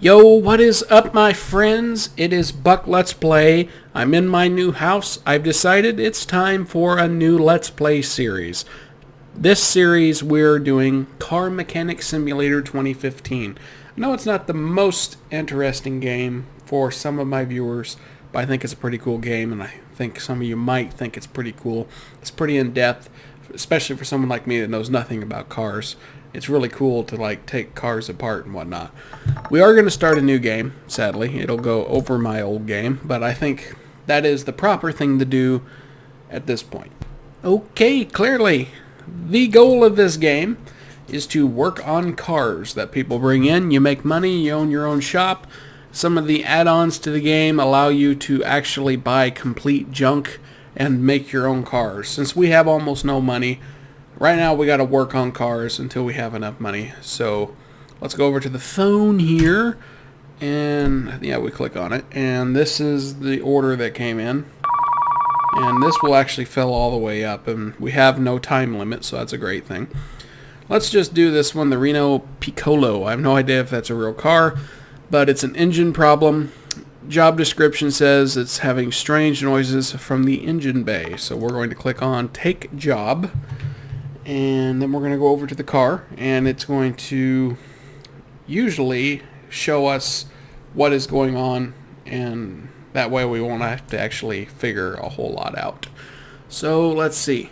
Yo, what is up, my friends? It is Buck Let's Play. I'm in my new house. I've decided it's time for a new Let's Play series. This series we're doing Car Mechanic Simulator 2015. I know it's not the most interesting game for some of my viewers, but I think it's a pretty cool game, and I think some of you might think it's pretty cool. It's pretty in-depth, especially for someone like me that knows nothing about cars. It's really cool to take cars apart and whatnot. We are going to start a new game, sadly. It'll go over my old game, but I think that is the proper thing to do at this point. Okay, clearly, the goal of this game is to work on cars that people bring in. You make money, you own your own shop. Some of the add-ons to the game allow you to actually buy complete junk and make your own cars. Since we have almost no money, right now we got to work on cars until we have enough money. So let's go over to the phone here, and yeah, we click on it, and this is the order that came in, and this will actually fill all the way up, and we have no time limit, so that's a great thing. Let's just do this one, the Renault Piccolo. I have no idea if that's a real car, but it's an engine problem. Job description says it's having strange noises from the engine bay, so we're going to click on Take Job. And then we're going to go over to the car, and it's going to usually show us what is going on, and that way we won't have to actually figure a whole lot out. So let's see.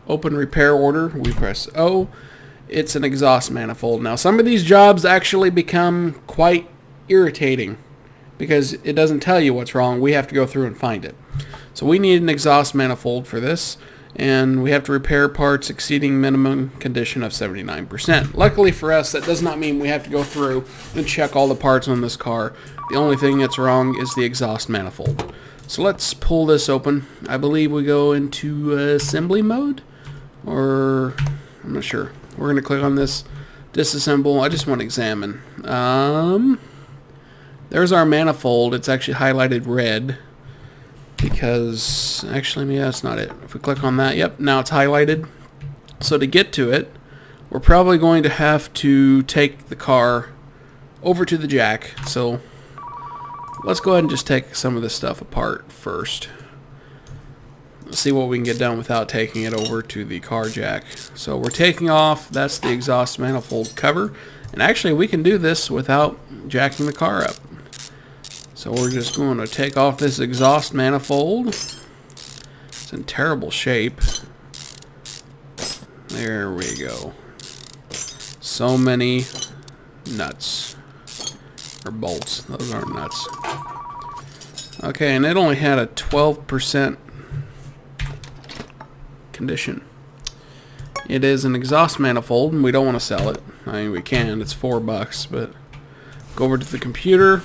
Open repair order. We press O. It's an exhaust manifold. Now some of these jobs actually become quite irritating because it doesn't tell you what's wrong. We have to go through and find it. So we need an exhaust manifold for this. And we have to repair parts exceeding minimum condition of 79%. Luckily for us, that does not mean we have to go through and check all the parts on this car. The only thing that's wrong is the exhaust manifold. So let's pull this open. I believe we go into assembly mode, or I'm not sure. We're going to click on this, disassemble. I just want to examine. There's our manifold. It's actually highlighted red. Because, actually, yeah, that's not it. If we click on that, yep, now it's highlighted. So to get to it, we're probably going to have to take the car over to the jack. So let's go ahead and just take some of this stuff apart first. Let's see what we can get done without taking it over to the car jack. So we're taking off, that's the exhaust manifold cover. And actually, we can do this without jacking the car up. So we're just going to take off this exhaust manifold. It's in terrible shape. There we go. So many nuts. Or bolts. Those aren't nuts. Okay, and it only had a 12% condition. It is an exhaust manifold, and we don't want to sell it. I mean, we can. It's $4, but go over to the computer.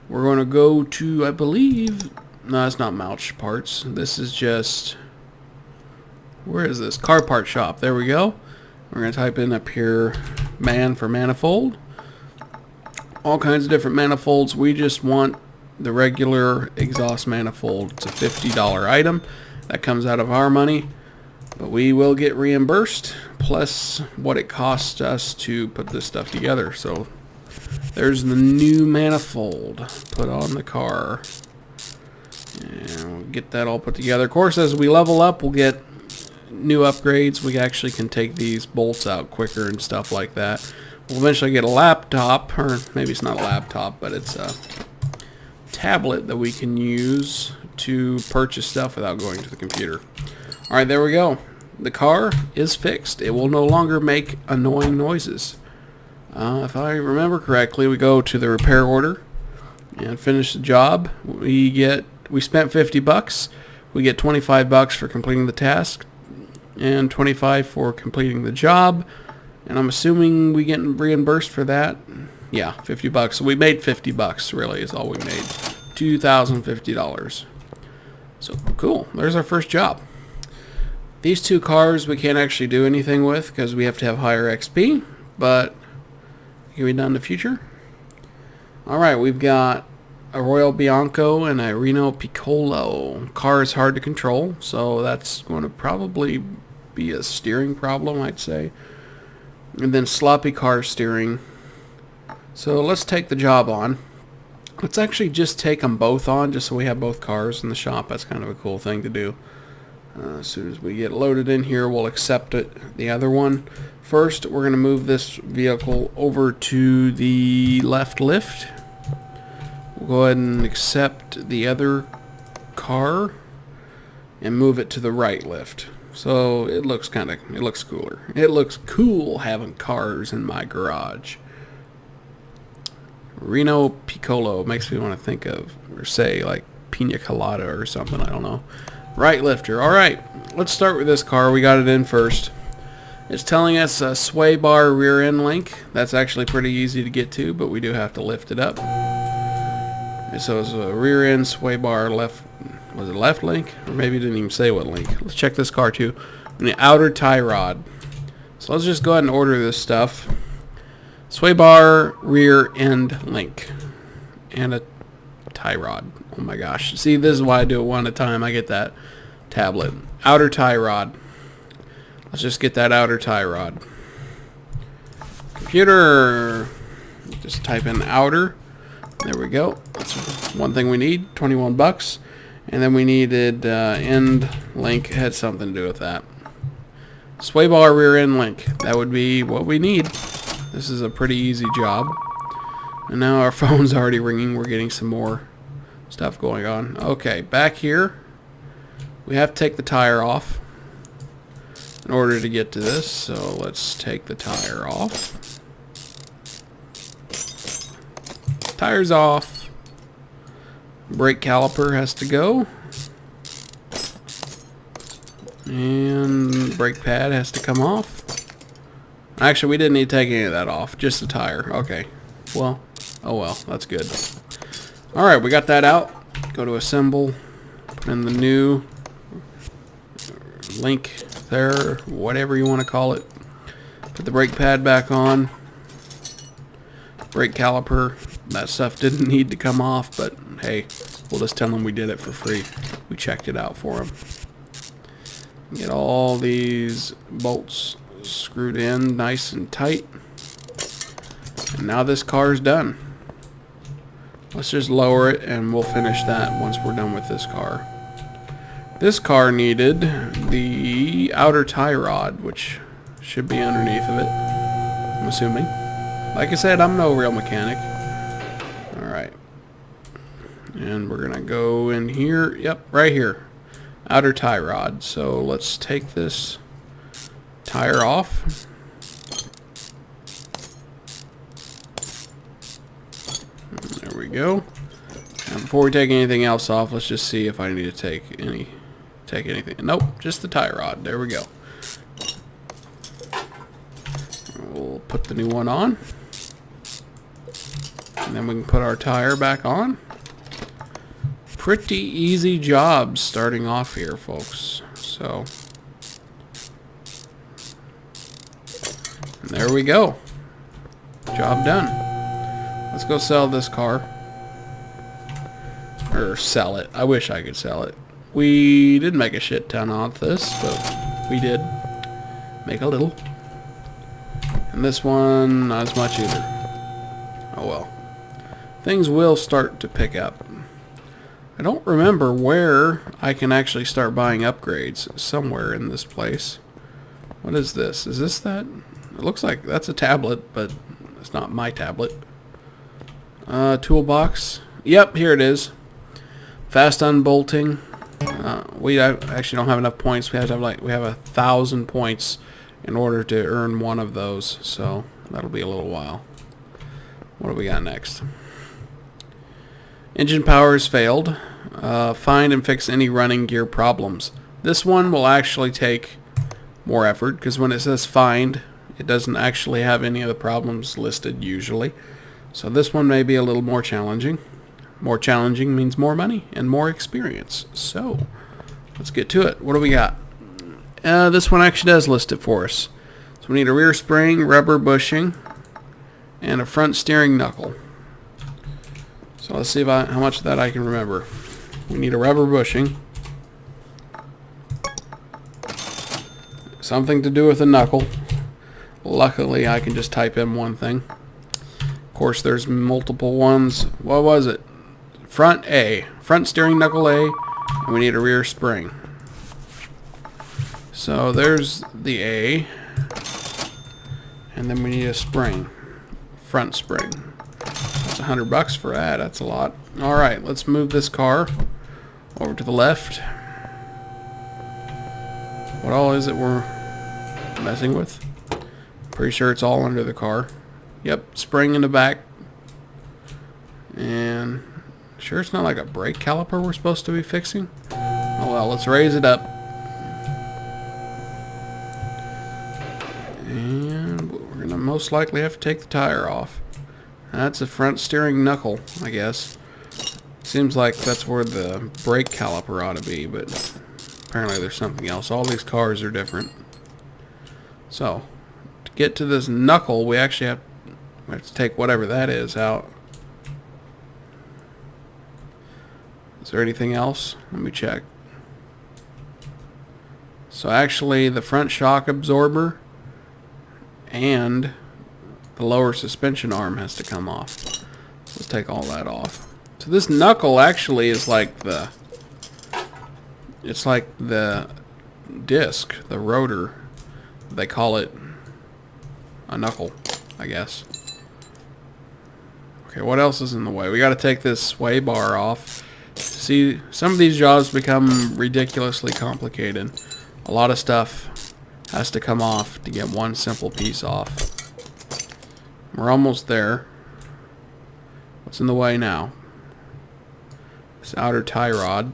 We're going to go to, I believe, no, it's not Mouch Parts. This is just, where is this? Car part shop. There we go. We're going to type in up here, man for manifold. All kinds of different manifolds. We just want the regular exhaust manifold. It's a $50 item. That comes out of our money. But we will get reimbursed, plus what it costs us to put this stuff together. So there's the new manifold put on the car. And we'll get that all put together. Of course, as we level up, we'll get new upgrades. We actually can take these bolts out quicker and stuff like that. We'll eventually get a laptop, or maybe it's not a laptop, but it's a tablet that we can use to purchase stuff without going to the computer. Alright, there we go. The car is fixed. It will no longer make annoying noises. If I remember correctly, we go to the repair order and finish the job. We spent $50. We get $25 for completing the task and $25 for completing the job. And I'm assuming we get reimbursed for that. Yeah, $50. So we made $50 really is all we made. $2,050. So cool. There's our first job. These two cars we can't actually do anything with because we have to have higher XP, but can be done in the future. Alright, we've got a Royal Bianco and a Renault Piccolo. Car is hard to control, so that's going to probably be a steering problem, I'd say. And then sloppy car steering. So let's take the job on. Let's actually just take them both on, just so we have both cars in the shop. That's kind of a cool thing to do. As soon as we get loaded in here, we'll accept it. The other one. First, we're going to move this vehicle over to the left lift. We'll go ahead and accept the other car and move it to the right lift. So it looks cooler. It looks cool having cars in my garage. Reno Piccolo makes me want to think of, or say, like Pina Colada or something. I don't know. Right lifter. Alright, let's start with this car. We got it in first. It's telling us a sway bar rear end link. That's actually pretty easy to get to, but we do have to lift it up. And so it's a rear end sway bar left. Was it left link? Or maybe it didn't even say what link. Let's check this car too. And the outer tie rod. So let's just go ahead and order this stuff. Sway bar rear end link. And a tie rod. Oh my gosh. See, this is why I do it one at a time. I get that tablet. Outer tie rod. Let's just get that outer tie rod. Computer. Just type in outer. There we go. That's one thing we need. 21 bucks. And then we needed end link. Had something to do with that. Sway bar rear end link. That would be what we need. This is a pretty easy job. And now our phone's already ringing. We're getting some more stuff going on. Okay, back here we have to take the tire off in order to get to this. So let's take the tire off. Tire's off. Brake caliper has to go. And brake pad has to come off. Actually, we didn't need to take any of that off. Just the tire. Okay. Well, oh well. That's good. Alright, we got that out. Go to assemble. Put in the new link there. Whatever you want to call it. Put the brake pad back on. Brake caliper. That stuff didn't need to come off, but hey, we'll just tell them we did it for free. We checked it out for them. Get all these bolts screwed in nice and tight. And now this car's done. Let's just lower it and we'll finish that once we're done with this car. This car needed the outer tie rod, which should be underneath of it, I'm assuming. Like I said, I'm no real mechanic. Alright. And we're gonna go in here. Yep, right here. Outer tie rod. So let's take this tire off. There we go. Now before we take anything else off, let's just see if I need to take anything. Nope, just the tie rod. There we go. We'll put the new one on. And then we can put our tire back on. Pretty easy job starting off here, folks. So, and there we go. Job done. Let's go sell this car. Or sell it. I wish I could sell it. We didn't make a shit ton off this, but we did make a little. And this one, not as much either. Oh well. Things will start to pick up. I don't remember where I can actually start buying upgrades. Somewhere in this place. What is this? Is this that? It looks like that's a tablet, but it's not my tablet. Toolbox. Yep, here it is. Fast unbolting. We actually don't have enough points. We have 1,000 points in order to earn one of those. So that'll be a little while. What do we got next? Engine power has failed. Find and fix any running gear problems. This one will actually take more effort because when it says find, it doesn't actually have any of the problems listed usually. So this one may be a little more challenging. More challenging means more money and more experience. So let's get to it. What do we got? This one actually does list it for us. So we need a rear spring, rubber bushing, and a front steering knuckle. So let's see how much of that I can remember. We need a rubber bushing. Something to do with a knuckle. Luckily, I can just type in one thing. Of course, there's multiple ones. What was it? Front A. Front steering knuckle A. And we need a rear spring. So there's the A. And then we need a spring. Front spring. That's $100 for that. That's a lot. Alright, let's move this car over to the left. What all is it we're messing with? Pretty sure it's all under the car. Yep, spring in the back. And sure it's not like a brake caliper we're supposed to be fixing? Oh well, let's raise it up. And we're going to most likely have to take the tire off. That's a front steering knuckle, I guess. Seems like that's where the brake caliper ought to be, but apparently there's something else. All these cars are different. So, to get to this knuckle, we actually have to take whatever that is out. Is there anything else? Let me check. So actually, the front shock absorber and the lower suspension arm has to come off. Let's take all that off. So this knuckle actually is like the... It's like the disc, the rotor. They call it a knuckle, I guess. Okay, what else is in the way? We got to take this sway bar off. See, some of these jobs become ridiculously complicated. A lot of stuff has to come off to get one simple piece off. We're almost there. What's in the way now? This outer tie rod.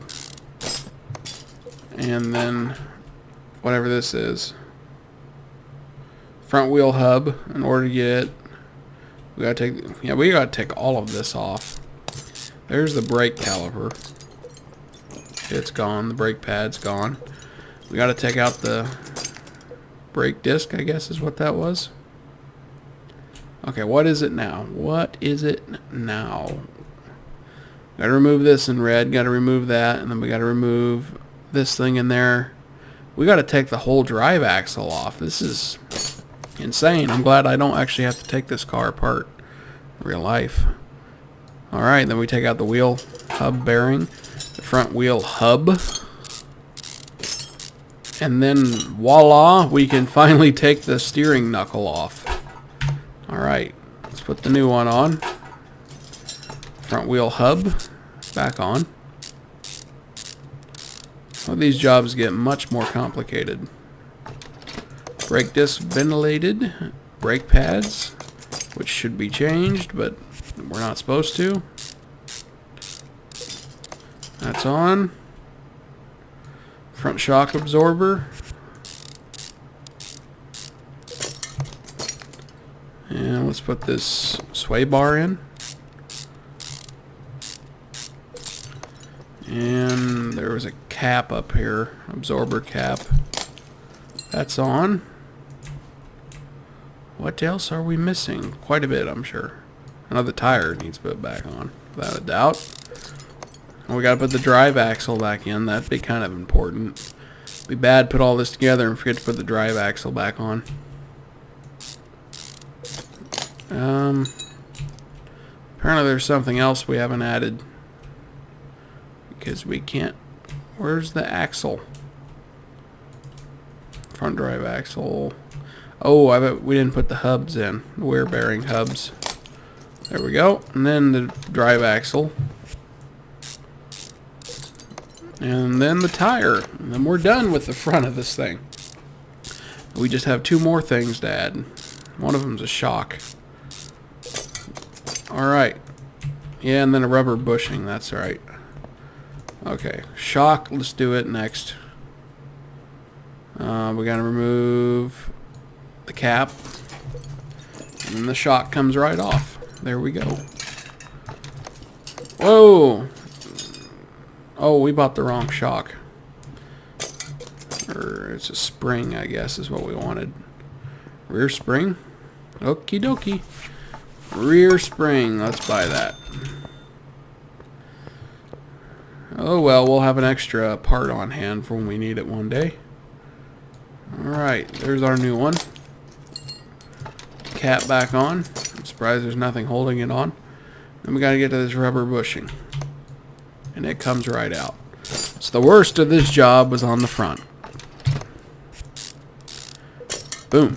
And then whatever this is. Front wheel hub. In order to get it, we gotta take all of this off. There's the brake caliper. It's gone. The brake pad's gone. We gotta take out the brake disc, I guess is what that was. Okay, what is it now? What is it now? Gotta remove this in red, gotta remove that, and then we gotta remove this thing in there. We gotta take the whole drive axle off. This is insane. I'm glad I don't actually have to take this car apart in real life. Alright, then we take out the wheel hub bearing, the front wheel hub, and then voila, we can finally take the steering knuckle off. Alright, let's put the new one on. Front wheel hub back on. Well, these jobs get much more complicated. Brake disc ventilated, brake pads, which should be changed, but we're not supposed to. That's on. Front shock absorber. And let's put this sway bar in. And there was a cap up here, absorber cap. That's on. What else are we missing? Quite a bit, I'm sure. Another tire needs put back on, without a doubt. And we gotta put the drive axle back in. That'd be kind of important. Be bad put all this together and forget to put the drive axle back on. Apparently there's something else we haven't added. Because we can't... Where's the axle? Front drive axle. Oh, I bet we didn't put the hubs in. The wear bearing hubs. There we go. And then the drive axle. And then the tire. And then we're done with the front of this thing. We just have two more things to add. One of them's a shock. Alright. Yeah, and then a rubber bushing. That's right. Okay. Shock. Let's do it next. We gotta remove the cap. And then the shock comes right off. There we go. Whoa! Oh, we bought the wrong shock. Or it's a spring, I guess, is what we wanted. Rear spring? Okie dokie. Rear spring. Let's buy that. Oh well, we'll have an extra part on hand for when we need it one day. Alright, there's our new one. Cap back on. Let's surprised there's nothing holding it on. Then we got to get to this rubber bushing. And it comes right out. So the worst of this job was on the front. Boom.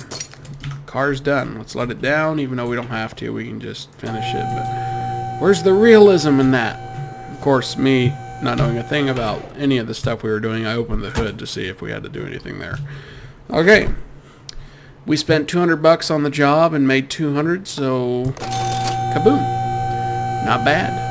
Car's done. Let's let it down, even though we don't have to. We can just finish it. But where's the realism in that? Of course, me not knowing a thing about any of the stuff we were doing, I opened the hood to see if we had to do anything there. Okay. We spent $200 on the job and made $200, so kaboom. Not bad.